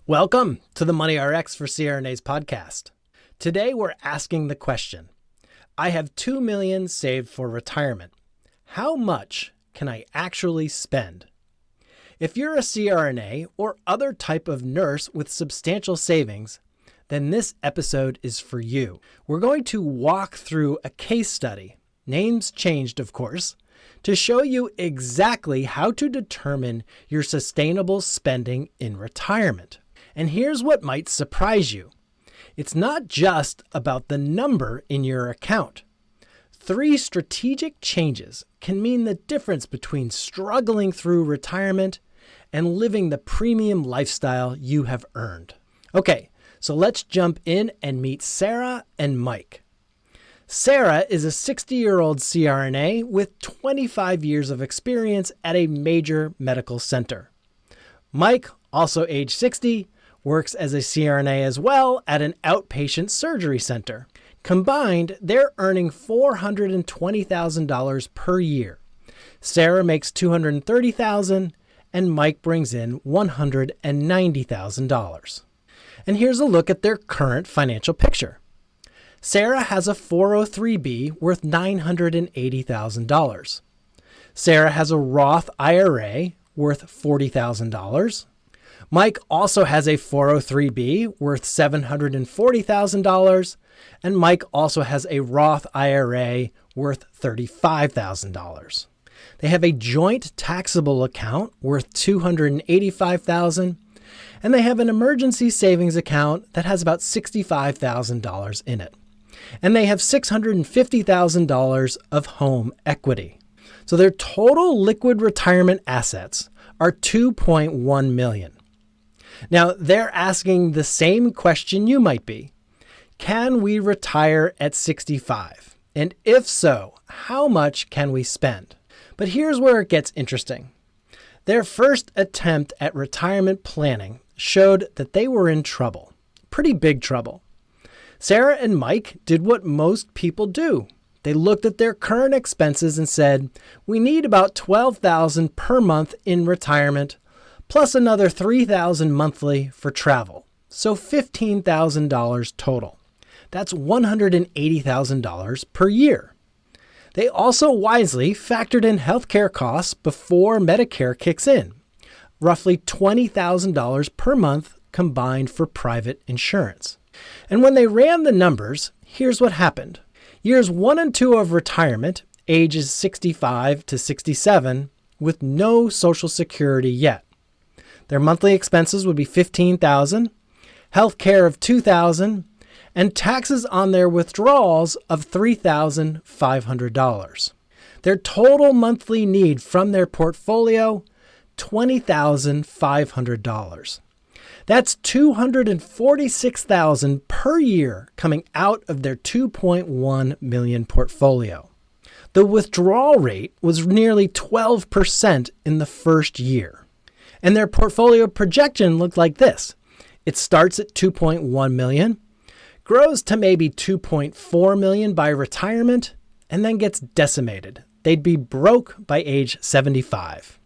Welcome to the Money RX for CRNAs podcast. Today we're asking the question, I have $2 million saved for retirement. How much can I actually spend? If you're a CRNA or other type of nurse with substantial savings, then this episode is for you. We're going to walk through a case study, names changed of course, to show you exactly how to determine your sustainable spending in retirement. And here's what might surprise you. It's not just about the number in your account. 3 strategic changes can mean the difference between struggling through retirement and living the premium lifestyle you have earned. Okay, so let's jump in and meet Sarah and Mike. Sarah is a 60-year-old CRNA with 25 years of experience at a major medical center. Mike, also age 60, works as a CRNA as well at an outpatient surgery center. Combined, they're earning $420,000 per year. Sarah makes $230,000 and Mike brings in $190,000. And here's a look at their current financial picture. Sarah has a 403B worth $980,000. Sarah has a Roth IRA worth $40,000. Mike also has a 403B worth $740,000, and Mike also has a Roth IRA worth $35,000. They have a joint taxable account worth $285,000, and they have an emergency savings account that has about $65,000 in it. And they have $650,000 of home equity. So their total liquid retirement assets are $2.1 million. Now, they're asking the same question you might be. Can we retire at 65? And if so, how much can we spend? But here's where it gets interesting. Their first attempt at retirement planning showed that they were in trouble, pretty big trouble. Sarah and Mike did what most people do. They looked at their current expenses and said, we need about $12,000 per month in retirement, plus another $3,000 monthly for travel. So $15,000 total. That's $180,000 per year. They also wisely factored in healthcare costs before Medicare kicks in, roughly $20,000 per month combined for private insurance. And when they ran the numbers, here's what happened. Years 1 and 2 of retirement, ages 65 to 67, with no Social Security yet. Their monthly expenses would be $15,000, health care of $2,000, and taxes on their withdrawals of $3,500. Their total monthly need from their portfolio, $20,500. That's $246,000 per year coming out of their $2.1 million portfolio. The withdrawal rate was nearly 12% in the first year. And their portfolio projection looked like this. It starts at $2.1 million, grows to maybe $2.4 million by retirement, and then gets decimated. They'd be broke by age 75.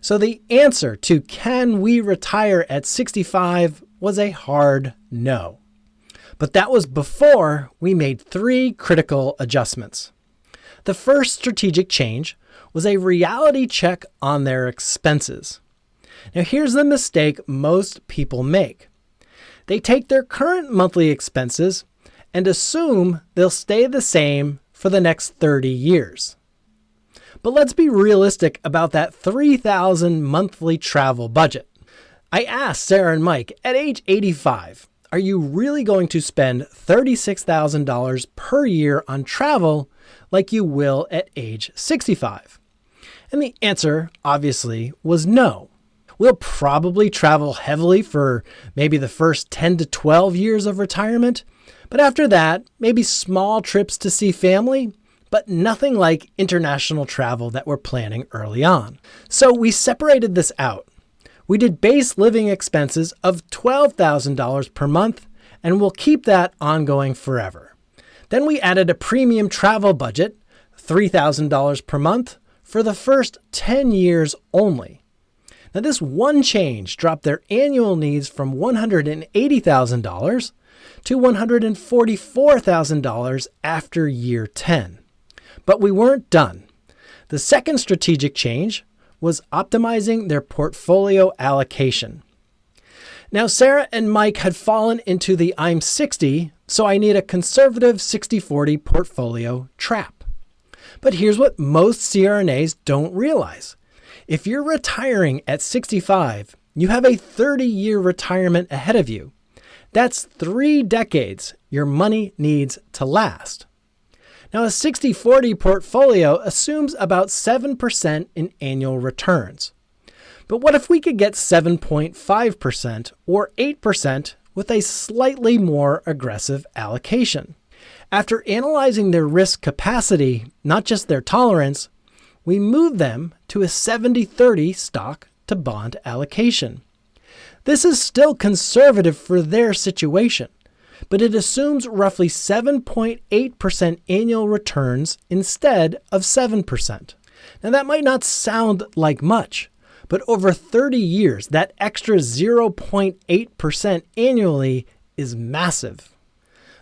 So the answer to can we retire at 65 was a hard no. But that was before we made 3 critical adjustments. The first strategic change was a reality check on their expenses. Now here's the mistake most people make. They take their current monthly expenses and assume they'll stay the same for the next 30 years. But let's be realistic about that $3,000 monthly travel budget. I asked Sarah and Mike, at age 85, are you really going to spend $36,000 per year on travel like you will at age 65? And the answer, obviously, was no. We'll probably travel heavily for maybe the first 10 to 12 years of retirement, but after that, maybe small trips to see family, but nothing like international travel that we're planning early on. So we separated this out. We did base living expenses of $12,000 per month, and we'll keep that ongoing forever. Then we added a premium travel budget, $3,000 per month, for the first 10 years only. Now, this one change dropped their annual needs from $180,000 to $144,000 after year 10. But we weren't done. The second strategic change was optimizing their portfolio allocation. Now, Sarah and Mike had fallen into the I'm 60, so I need a conservative 60-40 portfolio trap. But here's what most CRNAs don't realize. If you're retiring at 65, you have a 30-year retirement ahead of you. That's 3 decades your money needs to last. Now, a 60-40 portfolio assumes about 7% in annual returns. But what if we could get 7.5% or 8% with a slightly more aggressive allocation? After analyzing their risk capacity, not just their tolerance, we move them to a 70-30 stock to bond allocation. This is still conservative for their situation, but it assumes roughly 7.8% annual returns instead of 7%. Now, that might not sound like much, but over 30 years, that extra 0.8% annually is massive.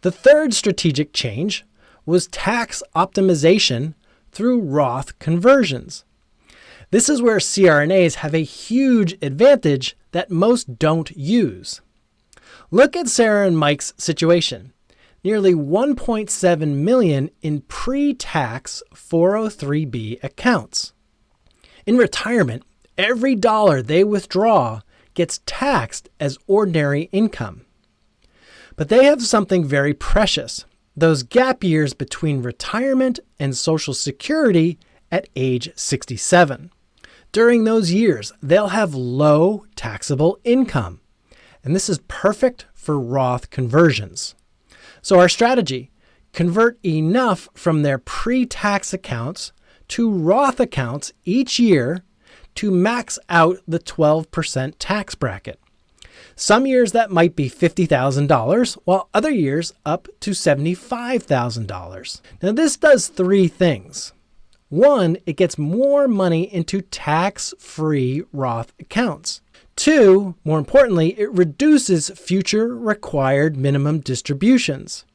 The third strategic change was tax optimization through Roth conversions. This is where CRNAs have a huge advantage that most don't use. Look at Sarah and Mike's situation. Nearly $1.7 million in pre-tax 403(b) accounts. In retirement, every dollar they withdraw gets taxed as ordinary income. But they have something very precious, those gap years between retirement and Social Security at age 67. During those years, they'll have low taxable income, and this is perfect for Roth conversions. So our strategy, convert enough from their pre-tax accounts to Roth accounts each year to max out the 12% tax bracket. Some years that might be $50,000, while other years up to $75,000. Now, this does 3 things. 1, it gets more money into tax-free Roth accounts. 2, more importantly, it reduces future required minimum distributions.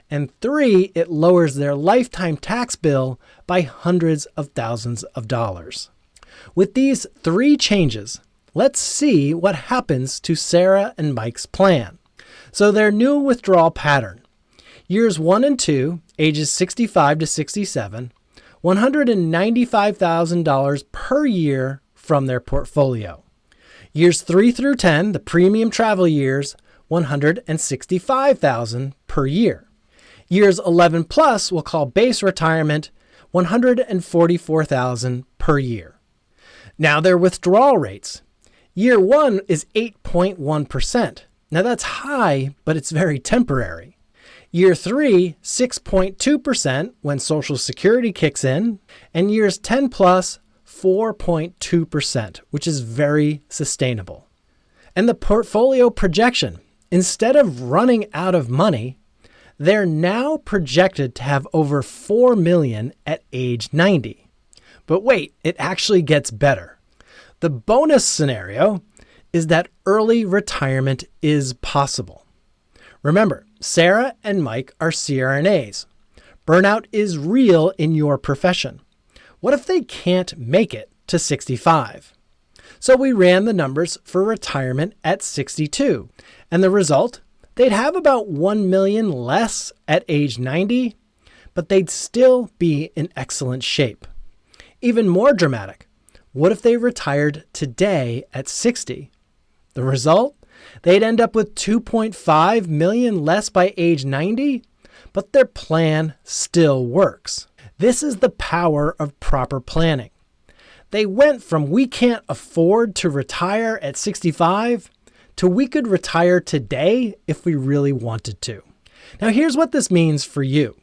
And 3, it lowers their lifetime tax bill by hundreds of thousands of dollars. With these 3 changes, let's see what happens to Sarah and Mike's plan. So their new withdrawal pattern. Years 1 and 2, ages 65 to 67, $195,000 per year from their portfolio. Years 3 through 10, the premium travel years, $165,000 per year. Years 11 plus, we'll call base retirement, $144,000 per year. Now their withdrawal rates. Year 1 is 8.1%. Now that's high, but it's very temporary. Year 3, 6.2% when Social Security kicks in, and years 10 plus, 4.2%, which is very sustainable. And the portfolio projection, instead of running out of money, they're now projected to have over $4 million at age 90. But wait, it actually gets better. The bonus scenario is that early retirement is possible. Remember, Sarah and Mike are CRNAs. Burnout is real in your profession. What if they can't make it to 65? So we ran the numbers for retirement at 62, and the result, they'd have about $1 million less at age 90, but they'd still be in excellent shape. Even more dramatic, what if they retired today at 60? The result? They'd end up with $2.5 million less by age 90, but their plan still works. This is the power of proper planning. They went from we can't afford to retire at 65 to we could retire today if we really wanted to. Now here's what this means for you.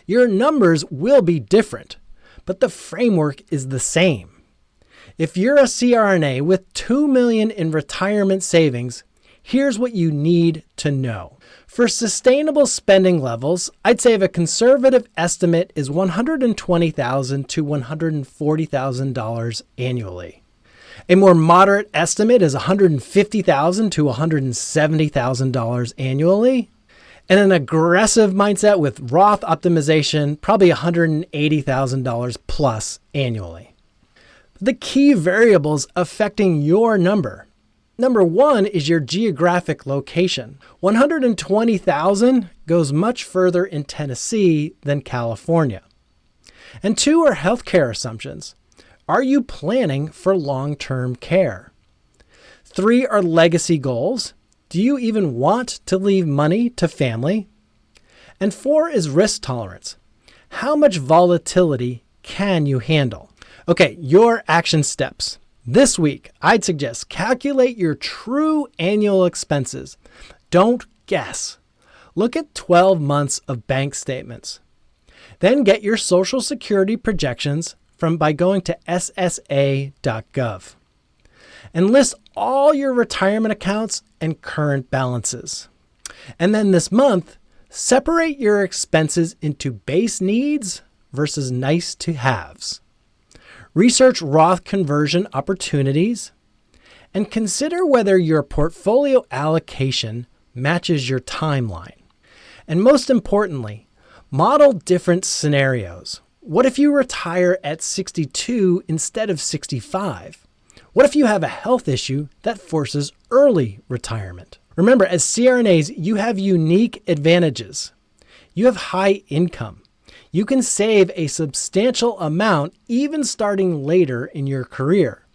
Your numbers will be different, but the framework is the same. If you're a CRNA with $2 million in retirement savings, here's what you need to know. For sustainable spending levels, I'd say a conservative estimate is $120,000 to $140,000 annually. A more moderate estimate is $150,000 to $170,000 annually. And an aggressive mindset with Roth optimization, probably $180,000 plus annually. The key variables affecting your number. Number one is your geographic location. $120,000 goes much further in Tennessee than California. And two are healthcare assumptions. Are you planning for long-term care? Three are legacy goals. Do you even want to leave money to family? And four is risk tolerance. How much volatility can you handle? Okay, your action steps. This week, I'd suggest calculate your true annual expenses. Don't guess. Look at 12 months of bank statements. Then get your Social Security projections by going to ssa.gov. And list all your retirement accounts and current balances. And then this month, separate your expenses into base needs versus nice to haves. Research Roth conversion opportunities and consider whether your portfolio allocation matches your timeline. And most importantly, model different scenarios. What if you retire at 62 instead of 65? What if you have a health issue that forces early retirement? Remember, as CRNAs, you have unique advantages. You have high income. You can save a substantial amount even starting later in your career.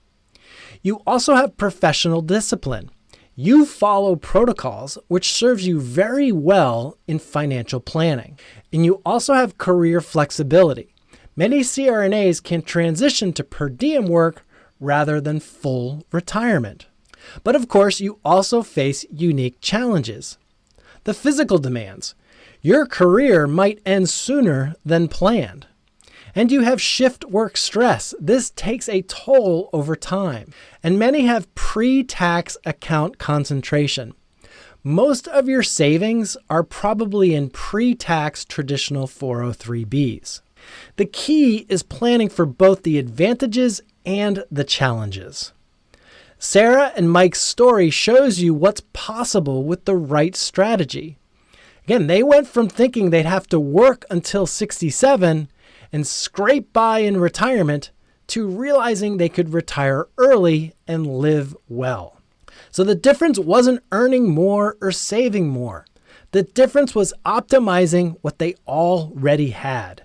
You also have professional discipline. You follow protocols, which serves you very well in financial planning. And you also have career flexibility. Many CRNAs can transition to per diem work rather than full retirement. But of course, you also face unique challenges. The physical demands. Your career might end sooner than planned. And you have shift work stress. This takes a toll over time. And many have pre-tax account concentration. Most of your savings are probably in pre-tax traditional 403bs. The key is planning for both the advantages and the challenges. Sarah and Mike's story shows you what's possible with the right strategy. Again, they went from thinking they'd have to work until 67 and scrape by in retirement to realizing they could retire early and live well. So the difference wasn't earning more or saving more. The difference was optimizing what they already had.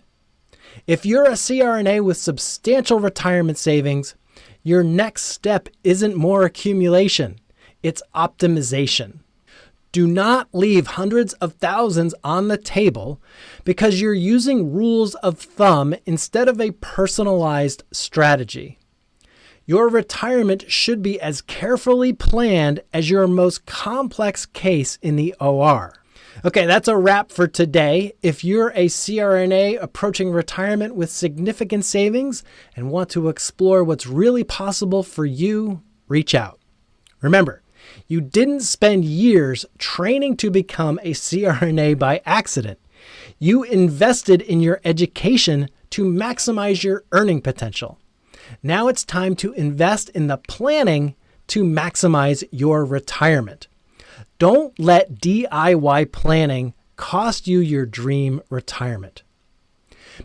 If you're a CRNA with substantial retirement savings, your next step isn't more accumulation, it's optimization. Do not leave hundreds of thousands on the table because you're using rules of thumb instead of a personalized strategy. Your retirement should be as carefully planned as your most complex case in the OR. Okay, that's a wrap for today. If you're a CRNA approaching retirement with significant savings and want to explore what's really possible for you, reach out. Remember, you didn't spend years training to become a CRNA by accident. You invested in your education to maximize your earning potential. Now it's time to invest in the planning to maximize your retirement. Don't let DIY planning cost you your dream retirement.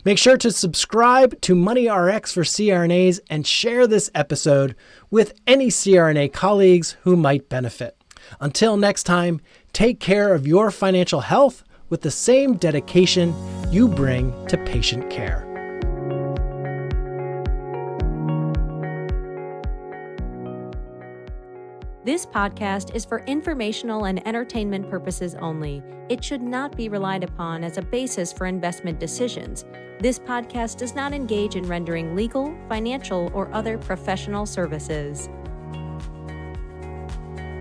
Make sure to subscribe to MoneyRx for CRNAs and share this episode with any CRNA colleagues who might benefit. Until next time, take care of your financial health with the same dedication you bring to patient care. This podcast is for informational and entertainment purposes only. It should not be relied upon as a basis for investment decisions. This podcast does not engage in rendering legal, financial, or other professional services.